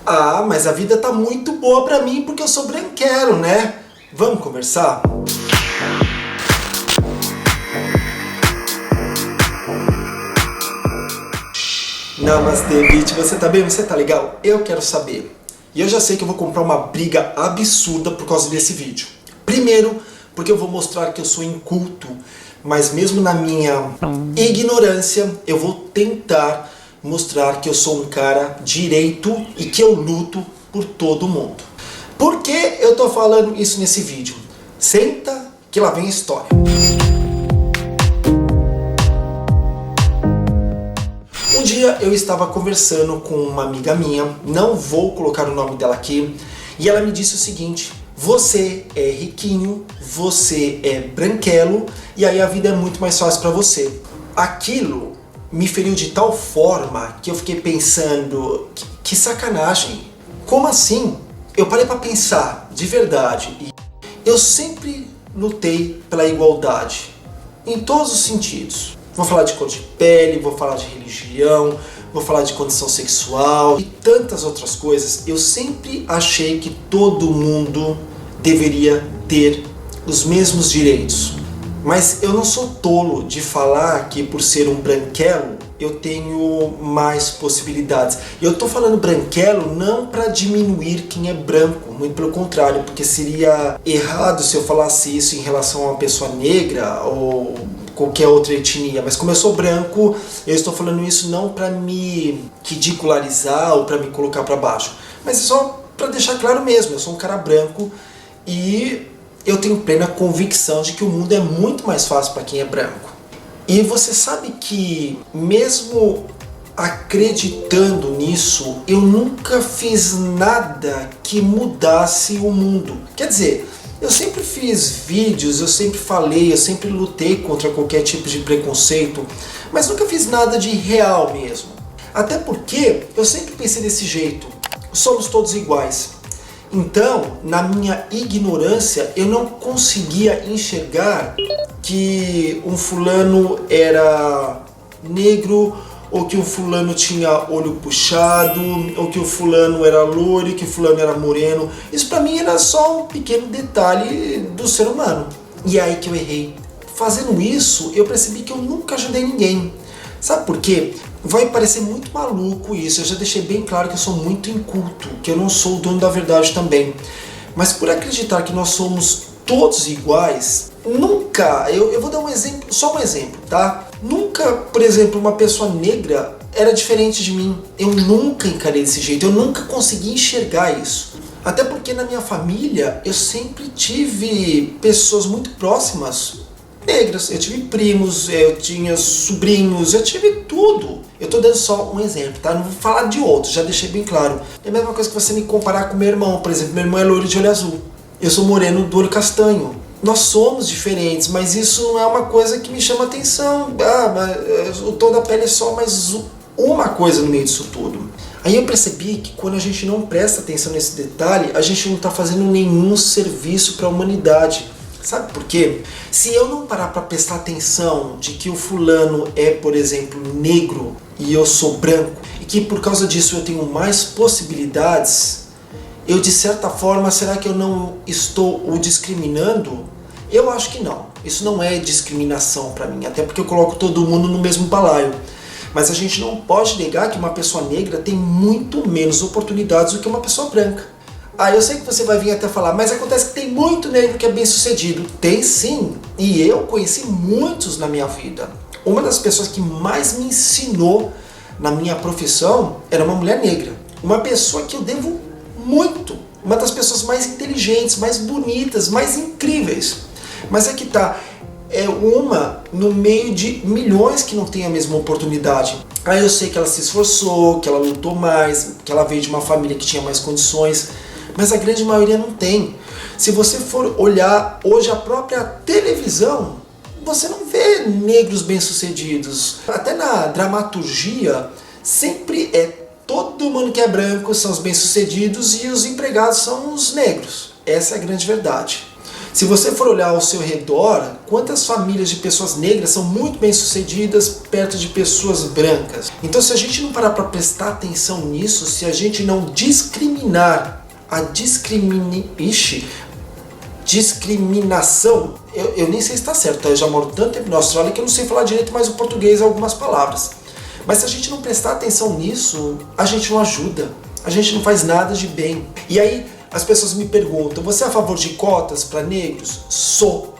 Ah, mas a vida tá muito boa pra mim porque eu sou branquelo, né? Vamos conversar? Namastê, Vit, você tá bem? Você tá legal? Eu quero saber. E eu já sei que eu vou comprar uma briga absurda por causa desse vídeo. Primeiro, porque eu vou mostrar que eu sou inculto, mas mesmo na minha ignorância, eu vou tentar mostrar que eu sou um cara direito e que eu luto por todo mundo. Por que eu tô falando isso nesse vídeo? Senta que lá vem a história. Um dia eu estava conversando com uma amiga minha, não vou colocar o nome dela aqui, e ela me disse o seguinte: você é riquinho, você é branquelo, e aí a vida é muito mais fácil para você. Aquilo me feriu de tal forma que eu fiquei pensando, que sacanagem, como assim? Eu parei para pensar, de verdade, e eu sempre lutei pela igualdade, em todos os sentidos. Vou falar de cor de pele, vou falar de religião, vou falar de condição sexual e tantas outras coisas. Eu sempre achei que todo mundo deveria ter os mesmos direitos. Mas eu não sou tolo de falar que por ser um branquelo eu tenho mais possibilidades. E eu tô falando branquelo não para diminuir quem é branco, muito pelo contrário, porque seria errado se eu falasse isso em relação a uma pessoa negra ou qualquer outra etnia, mas como eu sou branco, eu estou falando isso não para me ridicularizar ou para me colocar para baixo, mas é só para deixar claro mesmo, eu sou um cara branco e eu tenho plena convicção de que o mundo é muito mais fácil para quem é branco. E você sabe que mesmo acreditando nisso, eu nunca fiz nada que mudasse o mundo. Quer dizer, eu sempre fiz vídeos, eu sempre falei, eu sempre lutei contra qualquer tipo de preconceito, mas nunca fiz nada de real mesmo. Até porque eu sempre pensei desse jeito, somos todos iguais. Então, na minha ignorância, eu não conseguia enxergar que um fulano era negro, ou que o fulano tinha olho puxado, ou que o fulano era loiro e que o fulano era moreno. Isso pra mim era só um pequeno detalhe do ser humano. E é aí que eu errei. Fazendo isso, eu percebi que eu nunca ajudei ninguém. Sabe por quê? Vai parecer muito maluco isso, eu já deixei bem claro que eu sou muito inculto, que eu não sou o dono da verdade também. Mas por acreditar que nós somos todos iguais, nunca, eu vou dar um exemplo, só um exemplo, tá? Nunca, por exemplo, uma pessoa negra era diferente de mim. Eu nunca encarei desse jeito, eu nunca consegui enxergar isso. Até porque na minha família eu sempre tive pessoas muito próximas negras. Eu tive primos, eu tinha sobrinhos, eu tive tudo. Eu tô dando só um exemplo, tá? Não vou falar de outros, já deixei bem claro. É a mesma coisa que você me comparar com meu irmão, por exemplo. Meu irmão é loiro de olho azul. Eu sou moreno do olho castanho. Nós somos diferentes, mas isso não é uma coisa que me chama atenção. Mas o tom da pele é só mais uma coisa no meio disso tudo. Aí eu percebi que quando a gente não presta atenção nesse detalhe, a gente não está fazendo nenhum serviço para a humanidade. Sabe por quê? Se eu não parar para prestar atenção de que o fulano é, por exemplo, negro e eu sou branco, e que por causa disso eu tenho mais possibilidades, eu de certa forma, será que eu não estou o discriminando? Eu acho que não. Isso não é discriminação para mim, até porque eu coloco todo mundo no mesmo balaio. Mas a gente não pode negar que uma pessoa negra tem muito menos oportunidades do que uma pessoa branca. Ah, eu sei que você vai vir até falar, mas acontece que tem muito negro que é bem sucedido. Tem sim, e eu conheci muitos na minha vida. Uma das pessoas que mais me ensinou na minha profissão era uma mulher negra. Uma pessoa que eu devo muito. Uma das pessoas mais inteligentes, mais bonitas, mais incríveis. Mas é que tá, é uma no meio de milhões que não tem a mesma oportunidade. Aí eu sei que ela se esforçou, que ela lutou mais, que ela veio de uma família que tinha mais condições, mas a grande maioria não tem. Se você for olhar hoje a própria televisão, você não vê negros bem-sucedidos. Até na dramaturgia, sempre é todo mundo que é branco são os bem-sucedidos e os empregados são os negros. Essa é a grande verdade. Se você for olhar ao seu redor, quantas famílias de pessoas negras são muito bem sucedidas perto de pessoas brancas? Então se a gente não parar para prestar atenção nisso, se a gente não discriminar discriminação, eu nem sei se está certo, tá? Eu já moro tanto tempo na Austrália que eu não sei falar direito mais o português algumas palavras. Mas se a gente não prestar atenção nisso, a gente não ajuda, a gente não faz nada de bem. E aí as pessoas me perguntam, você é a favor de cotas para negros? Sou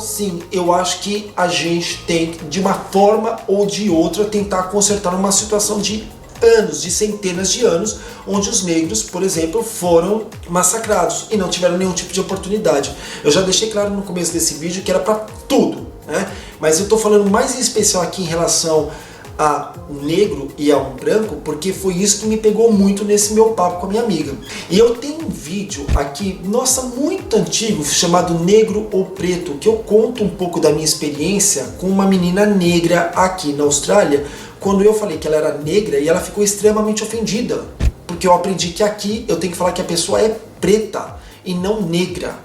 sim. Eu acho que a gente tem, de uma forma ou de outra, tentar consertar uma situação de anos, de centenas de anos, onde os negros, por exemplo, foram massacrados e não tiveram nenhum tipo de oportunidade. Eu já deixei claro no começo desse vídeo que era para tudo, né? Mas eu estou falando mais em especial aqui em relação a um negro e a um branco, porque foi isso que me pegou muito nesse meu papo com a minha amiga. E eu tenho um vídeo aqui, nossa, muito antigo, chamado Negro ou Preto, que eu conto um pouco da minha experiência com uma menina negra aqui na Austrália, quando eu falei que ela era negra e ela ficou extremamente ofendida, porque eu aprendi que aqui eu tenho que falar que a pessoa é preta e não negra.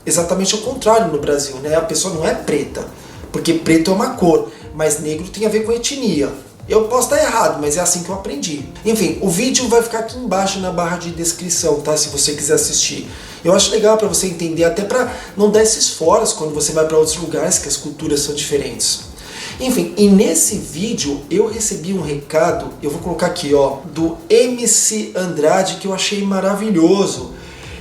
Exatamente ao contrário no Brasil, né? A pessoa não é preta, porque preto é uma cor, mas negro tem a ver com etnia. Eu posso estar errado, mas é assim que eu aprendi. Enfim, o vídeo vai ficar aqui embaixo na barra de descrição, tá? Se você quiser assistir. Eu acho legal para você entender, até para não dar esses foras quando você vai para outros lugares que as culturas são diferentes. Enfim, e nesse vídeo eu recebi um recado, eu vou colocar aqui, ó, do MC Andrade, que eu achei maravilhoso.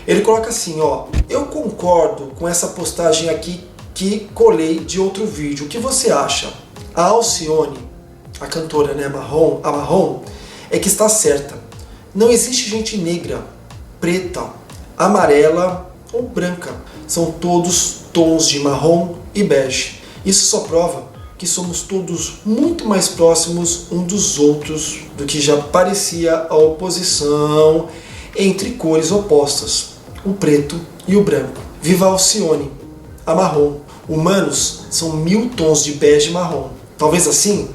Ele coloca assim, ó: eu concordo com essa postagem aqui que colei de outro vídeo. O que você acha? A Alcione, a cantora, né, a Marrom, é que está certa. Não existe gente negra, preta, amarela ou branca. São todos tons de marrom e bege. Isso só prova que somos todos muito mais próximos um dos outros do que já parecia a oposição entre cores opostas, o preto e o branco. Viva Alcione, a Marrom. Humanos são 1000 tons de bege e marrom. Talvez assim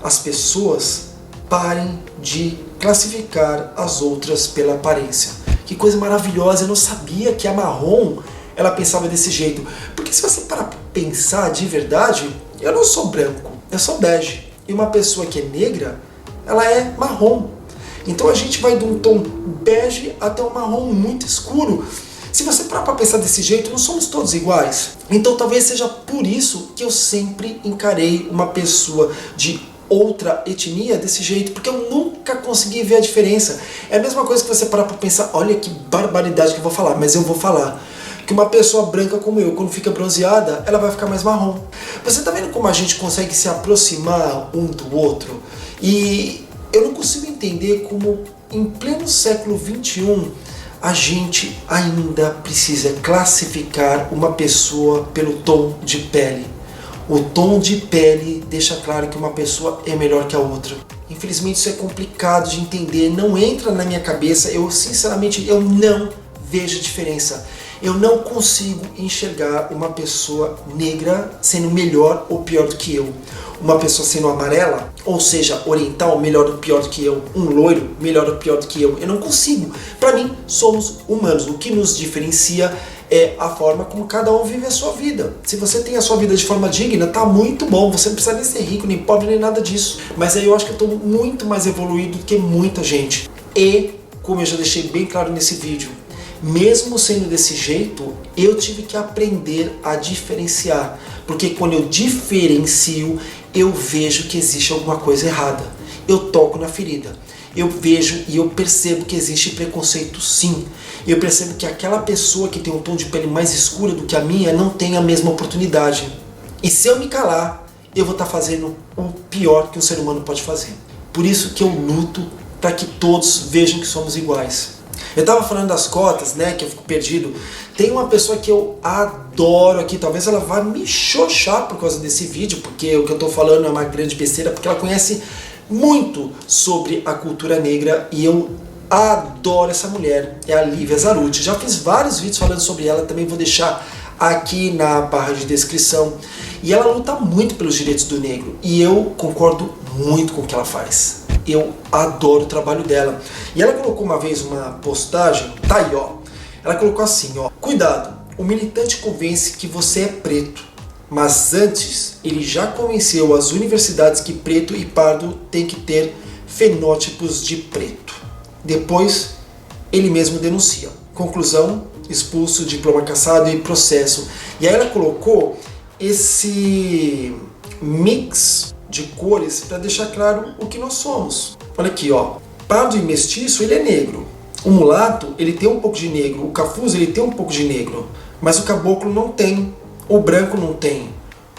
as pessoas parem de classificar as outras pela aparência. Que coisa maravilhosa, eu não sabia que a Marrom ela pensava desse jeito. Porque se você parar para pensar de verdade, eu não sou branco, eu sou bege. E uma pessoa que é negra, ela é marrom. Então a gente vai de um tom bege até um marrom muito escuro. Se você parar para pensar desse jeito, não somos todos iguais. Então talvez seja por isso que eu sempre encarei uma pessoa de outra etnia desse jeito, porque eu nunca consegui ver a diferença. É a mesma coisa que você parar para pensar, olha que barbaridade que eu vou falar, mas eu vou falar. Que uma pessoa branca como eu, quando fica bronzeada, ela vai ficar mais marrom. Você tá vendo como a gente consegue se aproximar um do outro? E eu não consigo entender como, em pleno século XXI, a gente ainda precisa classificar uma pessoa pelo tom de pele. O tom de pele deixa claro que uma pessoa é melhor que a outra. Infelizmente isso é complicado de entender, não entra na minha cabeça, sinceramente eu não vejo diferença. Eu não consigo enxergar uma pessoa negra sendo melhor ou pior do que eu. Uma pessoa sendo amarela, ou seja, oriental, melhor ou pior do que eu. Um loiro, melhor ou pior do que eu. Eu não consigo. Para mim, somos humanos. O que nos diferencia é a forma como cada um vive a sua vida. Se você tem a sua vida de forma digna, tá muito bom. Você não precisa nem ser rico, nem pobre, nem nada disso. Mas aí eu acho que eu tô muito mais evoluído do que muita gente. E, como eu já deixei bem claro nesse vídeo, mesmo sendo desse jeito, eu tive que aprender a diferenciar. Porque quando eu diferencio, eu vejo que existe alguma coisa errada. Eu toco na ferida. Eu vejo e eu percebo que existe preconceito sim. Eu percebo que aquela pessoa que tem um tom de pele mais escura do que a minha não tem a mesma oportunidade. E se eu me calar, eu vou estar fazendo o pior que um ser humano pode fazer. Por isso que eu luto para que todos vejam que somos iguais. Eu estava falando das cotas, né, que eu fico perdido. Tem uma pessoa que eu adoro aqui, talvez ela vá me xoxar por causa desse vídeo, porque o que eu estou falando é uma grande besteira, porque ela conhece muito sobre a cultura negra e eu adoro essa mulher, é a Lívia Zarutti. Já fiz vários vídeos falando sobre ela, também vou deixar aqui na barra de descrição. E ela luta muito pelos direitos do negro e eu concordo muito com o que ela faz. Eu adoro o trabalho dela. E ela colocou uma vez uma postagem, tá aí ó, ela colocou assim ó: cuidado, o militante convence que você é preto, mas antes ele já convenceu as universidades que preto e pardo têm que ter fenótipos de preto. Depois, ele mesmo denuncia. Conclusão, expulso, diploma cassado e processo. E aí ela colocou esse mix de cores para deixar claro o que nós somos. Olha aqui, ó. Pardo e mestiço, ele é negro. O mulato, ele tem um pouco de negro. O cafuzo, ele tem um pouco de negro. Mas o caboclo não tem. O branco não tem.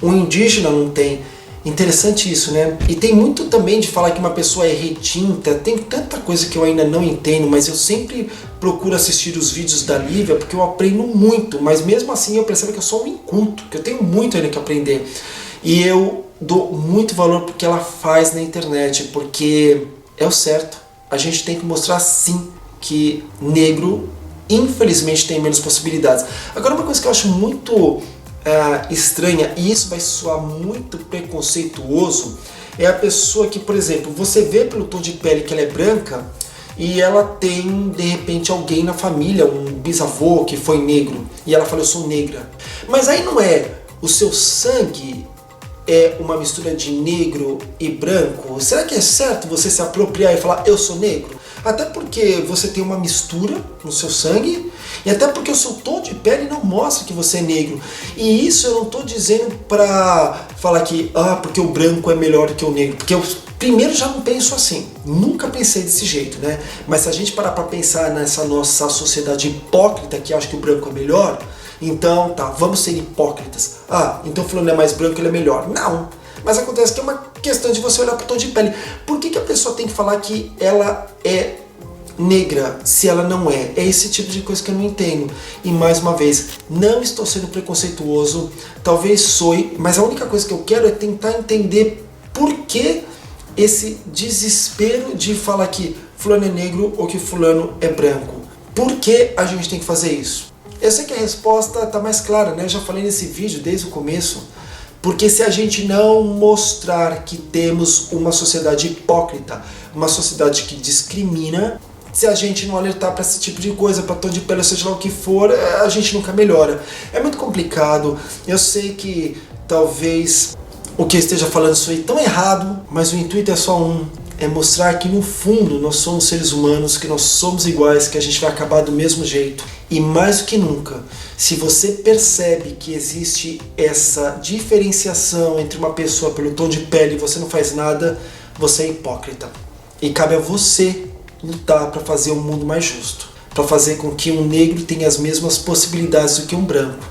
O indígena não tem. Interessante isso, né? E tem muito também de falar que uma pessoa é retinta. Tem tanta coisa que eu ainda não entendo, mas eu sempre procuro assistir os vídeos da Lívia porque eu aprendo muito. Mas mesmo assim eu percebo que eu sou um inculto, que eu tenho muito ainda que aprender. E eu dou muito valor porque ela faz na internet, porque é o certo. A gente tem que mostrar sim que negro, infelizmente, tem menos possibilidades. Agora, uma coisa que eu acho muito estranha, e isso vai soar muito preconceituoso, é a pessoa que, por exemplo, você vê pelo tom de pele que ela é branca e ela tem, de repente, alguém na família, um bisavô que foi negro, e ela fala, eu sou negra. Mas aí não é o seu sangue é uma mistura de negro e branco? Será que é certo você se apropriar e falar, eu sou negro? Até porque você tem uma mistura no seu sangue e até porque o seu tom de pele não mostra que você é negro. E isso eu não estou dizendo para falar que porque o branco é melhor que o negro, porque eu primeiro já não penso assim, nunca pensei desse jeito, né? Mas se a gente parar para pensar nessa nossa sociedade hipócrita que acha que o branco é melhor, então tá, vamos ser hipócritas. Então fulano é mais branco, ele é melhor. Não, mas acontece que é uma questão de você olhar para o tom de pele. Por que a pessoa tem que falar que ela é negra se ela não é? É esse tipo de coisa que eu não entendo. E mais uma vez, não estou sendo preconceituoso, talvez soe, mas a única coisa que eu quero é tentar entender por que esse desespero de falar que fulano é negro ou que fulano é branco. Por que a gente tem que fazer isso? Eu sei que a resposta está mais clara, né? Eu já falei nesse vídeo desde o começo. Porque se a gente não mostrar que temos uma sociedade hipócrita, uma sociedade que discrimina, se a gente não alertar para esse tipo de coisa, para tom de pele, seja lá o que for, a gente nunca melhora. É muito complicado, eu sei que talvez o que eu esteja falando isso aí tão errado, mas o intuito é só um, é mostrar que no fundo nós somos seres humanos, que nós somos iguais, que a gente vai acabar do mesmo jeito. E mais do que nunca, se você percebe que existe essa diferenciação entre uma pessoa pelo tom de pele e você não faz nada, você é hipócrita. E cabe a você lutar para fazer um mundo mais justo, para fazer com que um negro tenha as mesmas possibilidades do que um branco,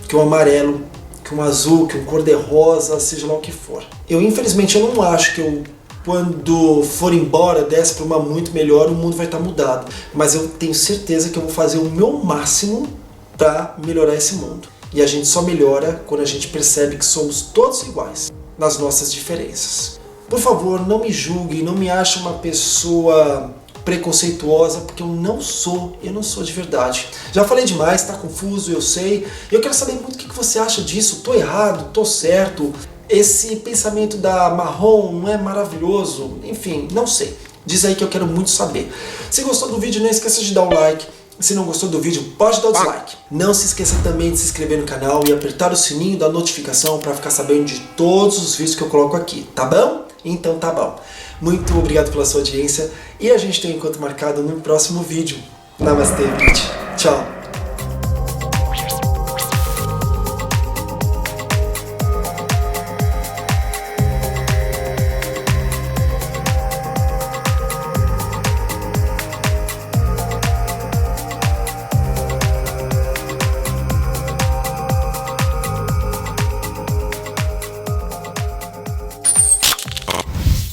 que um amarelo, que um azul, que um cor-de-rosa, seja lá o que for. Infelizmente, eu não acho que quando for embora, desce para uma muito melhor, o mundo vai estar mudado. Mas eu tenho certeza que eu vou fazer o meu máximo para melhorar esse mundo. E a gente só melhora quando a gente percebe que somos todos iguais nas nossas diferenças. Por favor, não me julgue, não me ache uma pessoa preconceituosa, porque eu não sou de verdade. Já falei demais, tá confuso, eu sei. Eu quero saber muito o que você acha disso. Tô errado, tô certo? Esse pensamento da marrom não é maravilhoso? Enfim, não sei. Diz aí que eu quero muito saber. Se gostou do vídeo, não esqueça de dar um like. Se não gostou do vídeo, pode dar o dislike. Não se esqueça também de se inscrever no canal e apertar o sininho da notificação para ficar sabendo de todos os vídeos que eu coloco aqui, tá bom? Então tá bom. Muito obrigado pela sua audiência e a gente tem um encontro marcado no próximo vídeo. Namastê, gente. Tchau.